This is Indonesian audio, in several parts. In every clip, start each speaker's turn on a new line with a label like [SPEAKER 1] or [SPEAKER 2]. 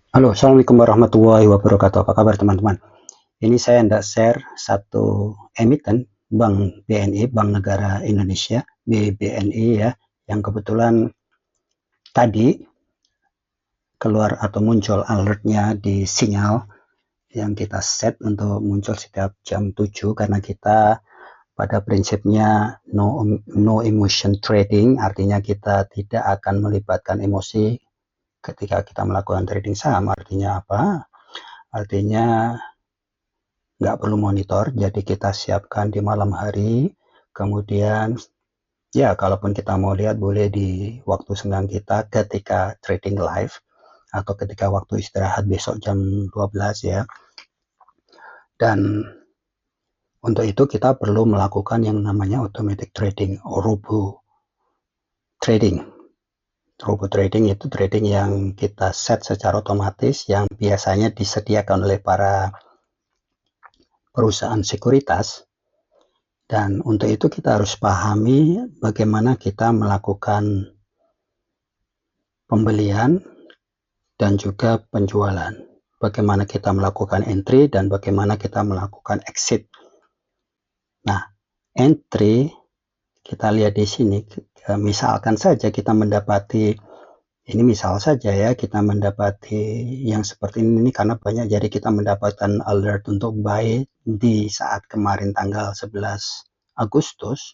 [SPEAKER 1] Halo, Assalamualaikum warahmatullahi wabarakatuh. Apa kabar teman-teman? Ini saya hendak share satu emiten Bank BNI, Bank Negara Indonesia, BBNI ya, yang kebetulan tadi keluar atau muncul alertnya di sinyal yang kita set untuk muncul setiap jam 7 karena kita pada prinsipnya no emotion trading, artinya kita tidak akan melibatkan emosi ketika kita melakukan trading saham. Artinya apa? Artinya nggak perlu monitor, jadi kita siapkan di malam hari, kemudian ya kalaupun kita mau lihat boleh di waktu senggang kita ketika trading live atau ketika waktu istirahat besok jam 12 ya. Dan untuk itu kita perlu melakukan yang namanya automatic trading, robo trading. Robo trading itu trading yang kita set secara otomatis yang biasanya disediakan oleh para perusahaan sekuritas. Dan untuk itu kita harus pahami bagaimana kita melakukan pembelian dan juga penjualan. Bagaimana kita melakukan entry dan bagaimana kita melakukan exit. Nah, entry kita lihat di sini, misalkan saja kita mendapati, ini misal saja ya, kita mendapati yang seperti ini karena banyak, jadi kita mendapatkan alert untuk buy di saat kemarin tanggal 11 Agustus,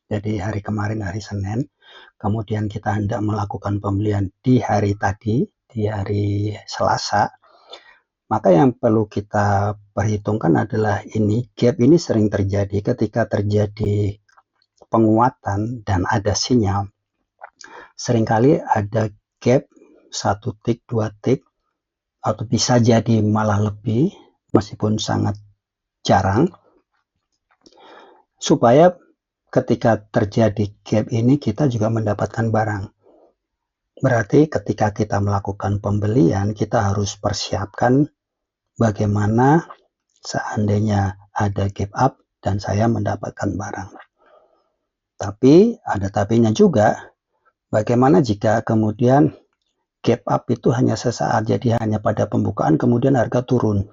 [SPEAKER 1] jadi hari kemarin hari Senin, kemudian kita hendak melakukan pembelian di hari tadi, di hari Selasa, maka yang perlu kita perhitungkan adalah ini, gap ini sering terjadi ketika terjadi penguatan dan ada sinyal. Seringkali ada gap 1 tick, 2 tick, atau bisa jadi malah lebih, meskipun sangat jarang, supaya ketika terjadi gap ini kita juga mendapatkan barang. Berarti ketika kita melakukan pembelian, kita harus persiapkan bagaimana seandainya ada gap up dan saya mendapatkan barang. Tapi ada tapinya juga, bagaimana jika kemudian gap up itu hanya sesaat, jadi hanya pada pembukaan kemudian harga turun.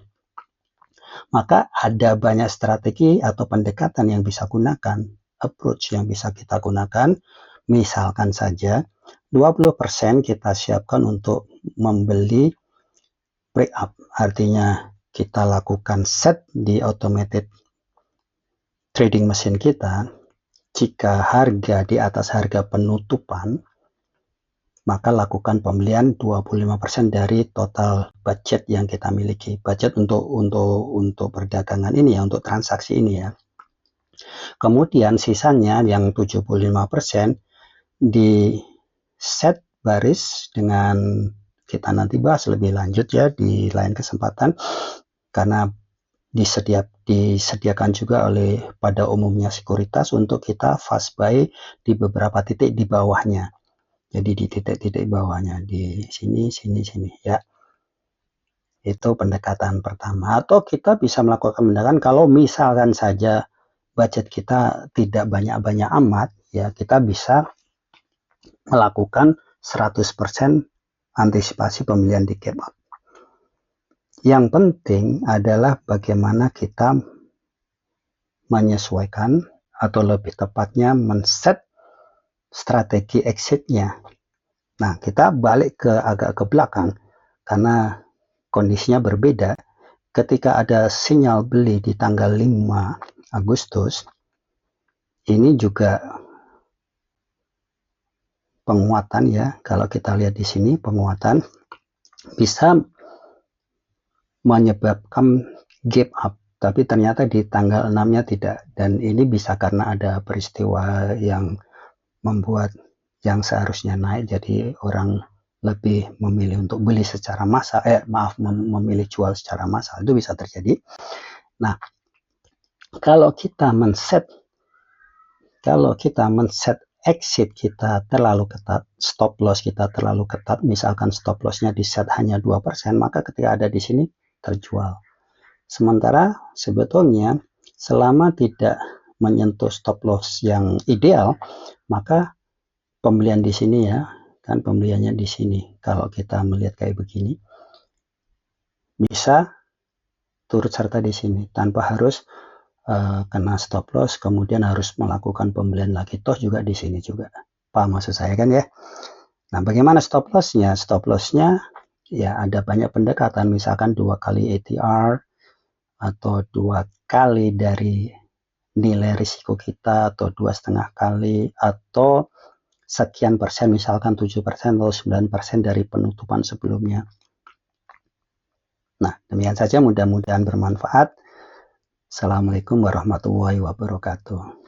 [SPEAKER 1] Maka ada banyak strategi atau pendekatan yang bisa gunakan, approach yang bisa kita gunakan. Misalkan saja 20% kita siapkan untuk membeli break up, artinya kita lakukan set di automated trading mesin kita. Jika harga di atas harga penutupan, maka lakukan pembelian 25% dari total budget yang kita miliki. Budget untuk perdagangan ini ya, untuk transaksi ini ya. Kemudian sisanya yang 75% di set baris dengan, kita nanti bahas lebih lanjut ya di lain kesempatan, karena disediakan juga oleh pada umumnya sekuritas untuk kita fast buy di beberapa titik di bawahnya. Jadi di titik-titik bawahnya, di sini, sini ya. Itu pendekatan pertama. Atau kita bisa melakukan pendekatan kalau misalkan saja budget kita tidak banyak-banyak amat, ya kita bisa melakukan 100% antisipasi pembelian di gap up. Yang penting adalah bagaimana kita menyesuaikan atau lebih tepatnya men-set strategi exitnya. Nah, kita balik agak ke belakang karena kondisinya berbeda. Ketika ada sinyal beli di tanggal 5 Agustus, ini juga penguatan ya. Kalau kita lihat di sini, penguatan bisa menyebabkan gap up, tapi ternyata di tanggal 6-nya tidak, dan ini bisa karena ada peristiwa yang membuat yang seharusnya naik jadi orang lebih memilih untuk beli secara massal, memilih jual secara massal, itu bisa terjadi. Nah, kalau kita men-set exit kita terlalu ketat, stop loss kita terlalu ketat, misalkan stop lossnya di set hanya 2%, maka ketika ada di sini terjual. Sementara sebetulnya selama tidak menyentuh stop loss yang ideal, maka pembelian di sini ya, kan pembeliannya di sini. Kalau kita melihat kayak begini, bisa turut serta di sini tanpa harus kena stop loss, kemudian harus melakukan pembelian lagi. Toh juga di sini juga. Paham maksud saya kan ya? Nah, bagaimana stop lossnya? Stop lossnya ya ada banyak pendekatan, misalkan 2 kali ATR atau 2 kali dari nilai risiko kita, atau 2,5 kali, atau sekian persen, misalkan 7% atau 9% dari penutupan sebelumnya. Nah, demikian saja, mudah-mudahan bermanfaat. Assalamualaikum warahmatullahi wabarakatuh.